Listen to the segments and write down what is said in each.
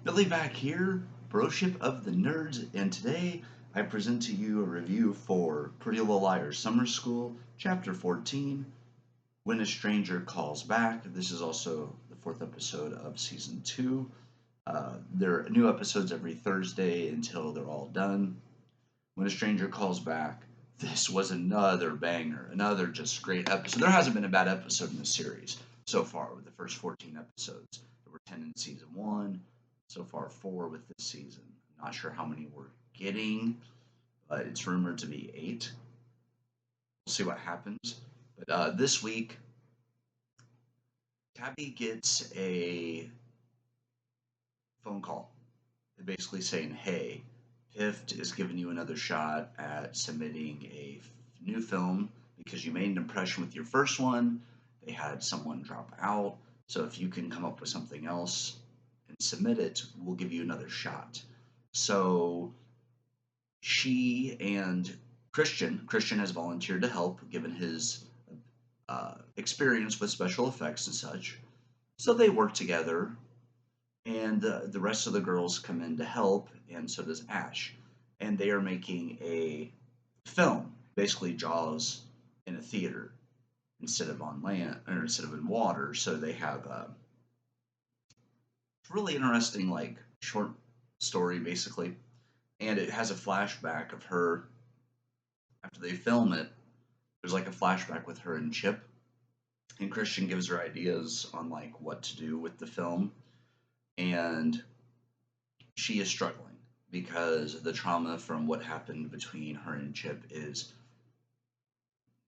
Billy back here, Broship of the Nerds, and today I present to you a review for Pretty Little Liars Summer School, Chapter 14, When a Stranger Calls Back. This is also the fourth episode of Season 2. There are new episodes every Thursday until they're all done. When a Stranger Calls Back, this was another banger, another just great episode. There hasn't been a bad episode in this series so far with the first 14 episodes. There were 10 in season 1, so far 4 with this season. I'm not sure how many we're getting, but it's rumored to be 8. We'll see what happens. But this week, Tabby gets a phone call basically saying, hey, Pift is giving you another shot at submitting a new film because you made an impression with your first one. They had someone drop out. So if you can come up with something else and submit it, we'll give you another shot. So she and Christian has volunteered to help given his experience with special effects and such. So they work together and the rest of the girls come in to help, and so does Ash. And they are making a film, basically Jaws in a theater instead of on land or instead of in water. So they have a really interesting, like short story, basically, and it has a flashback of her after they film it. There's like a flashback with her and Chip, and Christian gives her ideas on like what to do with the film, and she is struggling because the trauma from what happened between her and Chip is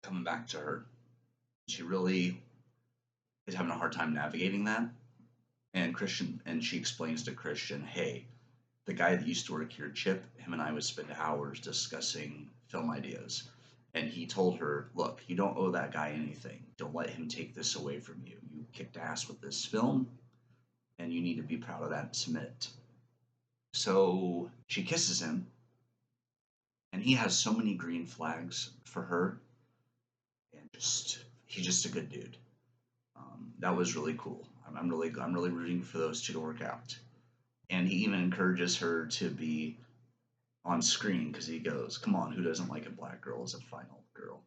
coming back to her. She really is having a hard time navigating that. And she explains to Christian, hey, the guy that used to work here, Chip, him and I would spend hours discussing film ideas. And he told her, look, you don't owe that guy anything. Don't let him take this away from you. You kicked ass with this film, and you need to be proud of that and submit it. So she kisses him, and he has so many green flags for her, and just he's just a good dude. That was really cool. I'm really rooting for those two to work out. And he even encourages her to be on screen because he goes, "Come on, who doesn't like a black girl as a final girl?"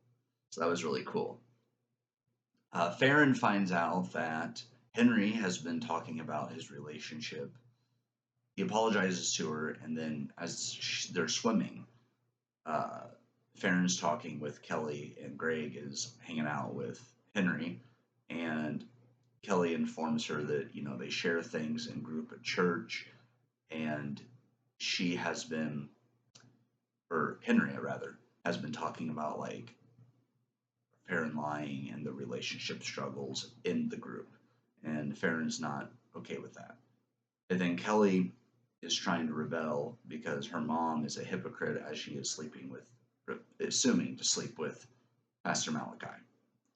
So that was really cool. Farron finds out that Henry has been talking about his relationship. He apologizes to her, and then they're swimming, uh, Farron's talking with Kelly, and Greg is hanging out with Henry, and Kelly informs her that they share things in group at church, and she has been, or Henry rather, has been talking about like Farron lying and the relationship struggles in the group, and Farron's not okay with that. And then Kelly is trying to rebel because her mom is a hypocrite as she is sleeping with, assuming to sleep with Pastor Malachi.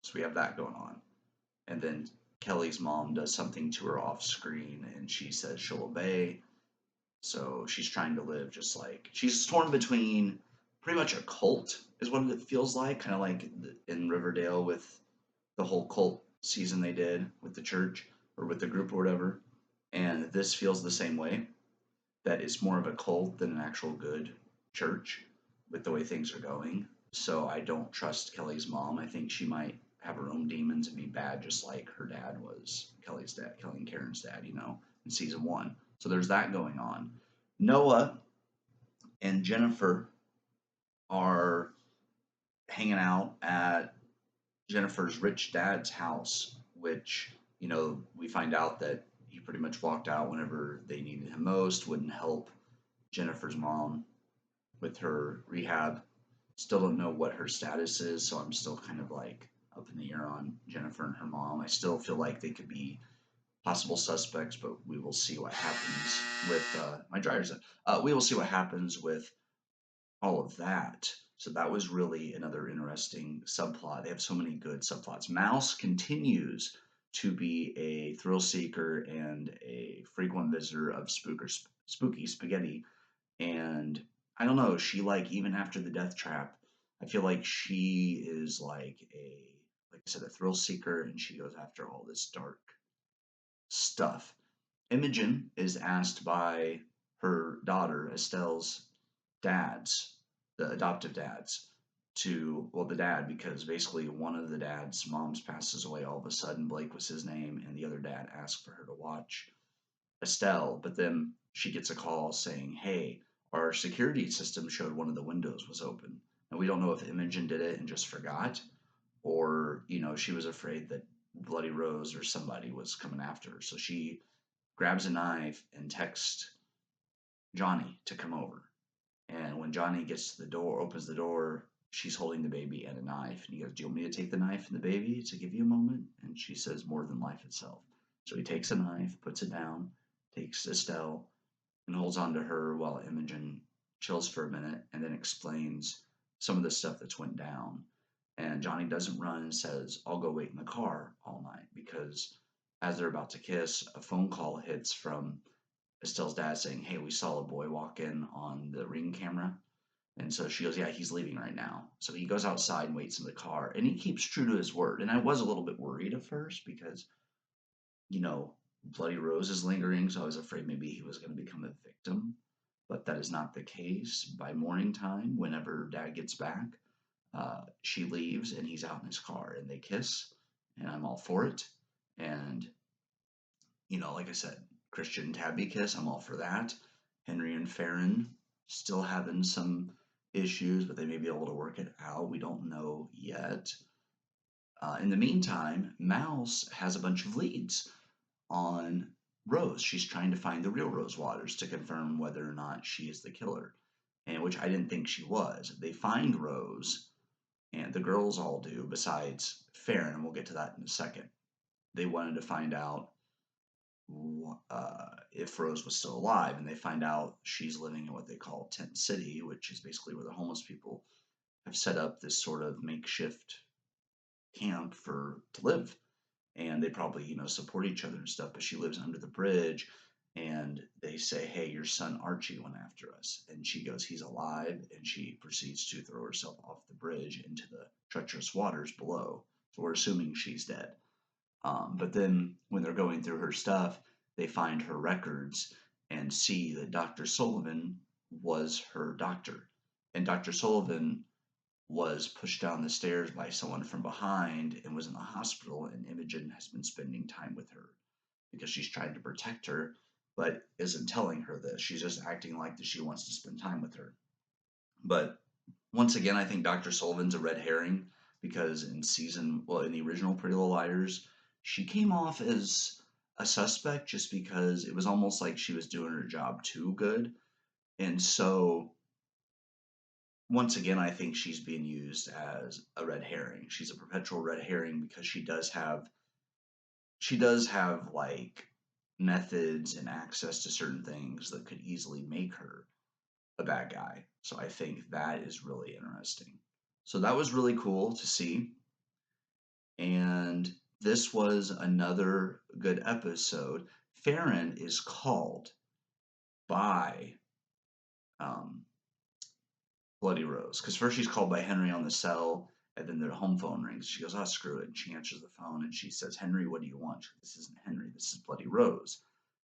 So we have that going on. And then Kelly's mom does something to her off screen and she says she'll obey. So she's trying to live just like she's torn between pretty much a cult, is what it feels like, kind of like in Riverdale with the whole cult season they did with the church or with the group or whatever. And this feels the same way, that it's more of a cult than an actual good church with the way things are going. So I don't trust Kelly's mom. I think she might have her own demons and be bad just like her dad was, Kelly's dad, Kelly and Karen's dad, in season 1. So there's that going on. Noah and Jennifer are hanging out at Jennifer's rich dad's house, which, we find out that he pretty much walked out whenever they needed him most, wouldn't help Jennifer's mom with her rehab. Still don't know what her status is, so I'm still kind of like up in the air on Jennifer and her mom. I still feel like they could be possible suspects, but we will see what happens with my dryer's. We will see what happens with all of that. So that was really another interesting subplot. They have so many good subplots. Mouse continues to be a thrill seeker and a frequent visitor of spooky spaghetti, and I don't know, she like even after the death trap, I feel like she is like I said, a thrill seeker, and she goes after all this dark stuff. Imogen is asked by her daughter, Estelle's dads, the adoptive dads, well, the dad, because basically one of the dad's moms passes away all of a sudden. Blake was his name, and the other dad asked for her to watch Estelle, but then she gets a call saying, "Hey, our security system showed one of the windows was open." And we don't know if Imogen did it and just forgot, or she was afraid that Bloody Rose or somebody was coming after her. So she grabs a knife and texts Johnny to come over. And when Johnny gets to the door, opens the door, she's holding the baby and a knife. And he goes, "Do you want me to take the knife and the baby to give you a moment?" And she says, "More than life itself." So he takes a knife, puts it down, takes Estelle, and holds on to her while Imogen chills for a minute and then explains some of the stuff that's went down. And Johnny doesn't run and says, "I'll go wait in the car all night," because as they're about to kiss, a phone call hits from Estelle's dad saying, "Hey, we saw a boy walk in on the Ring camera." And so she goes, "Yeah, he's leaving right now." So he goes outside and waits in the car, and he keeps true to his word. And I was a little bit worried at first because, you know, Bloody Rose is lingering, so I was afraid maybe he was going to become a victim. But that is not the case. By morning time, whenever dad gets back, she leaves and he's out in his car and they kiss, and I'm all for it. And, like I said, Christian Tabby kiss, I'm all for that. Henry and Farron still having some issues, but they may be able to work it out. We don't know yet. In the meantime, Mouse has a bunch of leads on Rose. She's trying to find the real Rose Waters to confirm whether or not she is the killer, and which I didn't think she was. They find Rose, and the girls all do, besides Farron, and we'll get to that in a second. They wanted to find out if Rose was still alive, and they find out she's living in what they call Tent City, which is basically where the homeless people have set up this sort of makeshift camp to live. And they probably support each other and stuff. But she lives under the bridge, and they say, "Hey, your son Archie went after us," and she goes, "He's alive," and she proceeds to throw herself off the bridge into the treacherous waters below. So we're assuming she's dead. But then when they're going through her stuff, they find her records and see that Dr. Sullivan was her doctor. And Dr. Sullivan was pushed down the stairs by someone from behind and was in the hospital. And Imogen has been spending time with her because she's trying to protect her, but isn't telling her this. She's just acting like that she wants to spend time with her. But once again, I think Dr. Sullivan's a red herring because in the original Pretty Little Liars, she came off as a suspect just because it was almost like she was doing her job too good. And so, once again, I think she's being used as a red herring. She's a perpetual red herring because she does have like methods and access to certain things that could easily make her a bad guy. So I think that is really interesting. So that was really cool to see. And this was another good episode. Farron is called by um, Bloody Rose because first she's called by Henry on the cell, and then their home phone rings. She goes, "Oh, screw it." And she answers the phone and she says, "Henry, what do you want?" She goes, "This isn't Henry. This is Bloody Rose."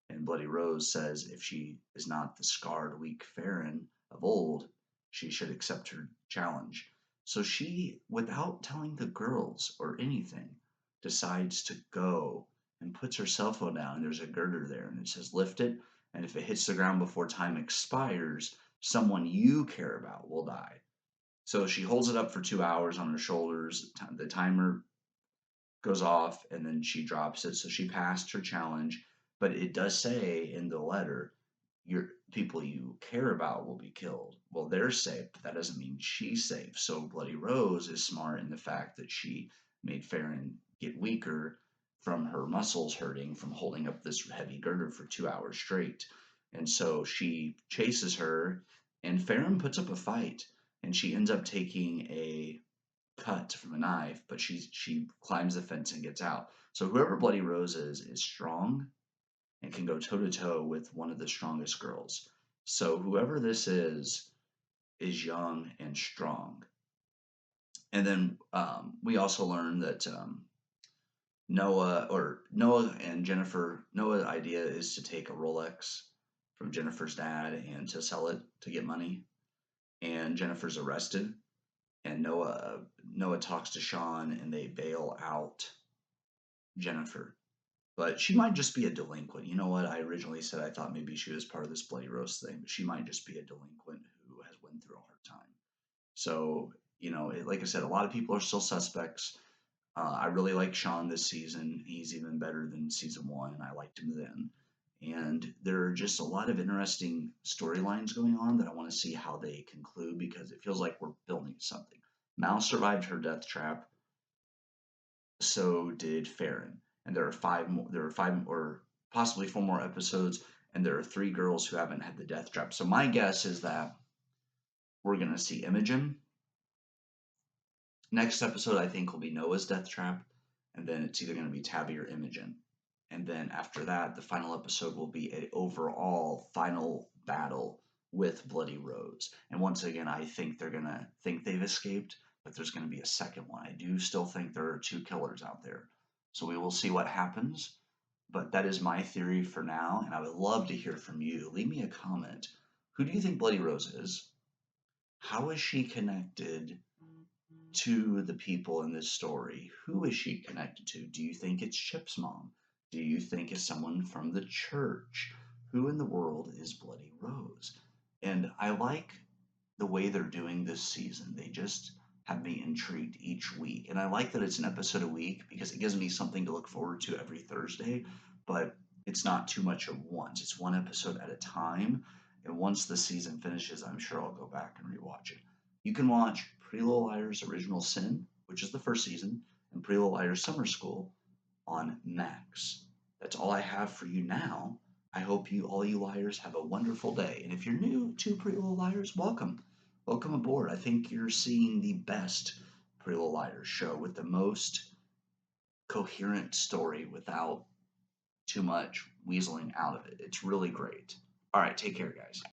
And Bloody Rose says if she is not the scarred, weak Farron of old, she should accept her challenge. So she, without telling the girls or anything, decides to go and puts her cell phone down. And there's a girder there, and it says, "Lift it. And if it hits the ground before time expires, someone you care about will die." So she holds it up for 2 hours on her shoulders. The timer goes off and then she drops it. So she passed her challenge, but it does say in the letter, your people you care about will be killed. Well, they're safe, but that doesn't mean she's safe. So Bloody Rose is smart in the fact that she made Farron get weaker from her muscles hurting from holding up this heavy girder for 2 hours straight. And so she chases her, and Farron puts up a fight, and she ends up taking a cut from a knife, but she climbs the fence and gets out. So whoever Bloody Rose is strong and can go toe to toe with one of the strongest girls. So whoever this is young and strong. And then we also learned that Noah and Jennifer. Noah's idea is to take a Rolex from Jennifer's dad and to sell it to get money. And Jennifer's arrested, and Noah talks to Sean, and they bail out Jennifer. But she might just be a delinquent. You know what? I originally said I thought maybe she was part of this bloody roast thing, but she might just be a delinquent who has went through a hard time. So, like I said, a lot of people are still suspects. I really like Sean this season. He's even better than season one, and I liked him then. And there are just a lot of interesting storylines going on that I want to see how they conclude because it feels like we're building something. Mal survived her death trap, so did Farron. And there are five more. There are five or possibly four more episodes, and there are three girls who haven't had the death trap. So my guess is that we're gonna see Imogen. Next episode, I think, will be Noah's death trap, and then it's either gonna be Tabby or Imogen. And then after that, the final episode will be a overall final battle with Bloody Rose. And once again, I think they're gonna think they've escaped, but there's gonna be a second one. I do still think there are two killers out there. So we will see what happens. But that is my theory for now, and I would love to hear from you. Leave me a comment. Who do you think Bloody Rose is? How is she connected to the people in this story? Who is she connected to? Do you think it's Chip's mom? Do you think it's someone from the church? Who in the world is Bloody Rose? And I like the way they're doing this season. They just have me intrigued each week. And I like that it's an episode a week because it gives me something to look forward to every Thursday, but it's not too much at once. It's one episode at a time. And once the season finishes, I'm sure I'll go back and rewatch it. You can watch Pretty Little Liars Original Sin, which is the first season, and Pretty Little Liars Summer School on Max. That's all I have for you now. I hope all you liars have a wonderful day. And if you're new to Pretty Little Liars, welcome. Welcome aboard. I think you're seeing the best Pretty Little Liars show with the most coherent story without too much weaseling out of it. It's really great. All right, take care, guys.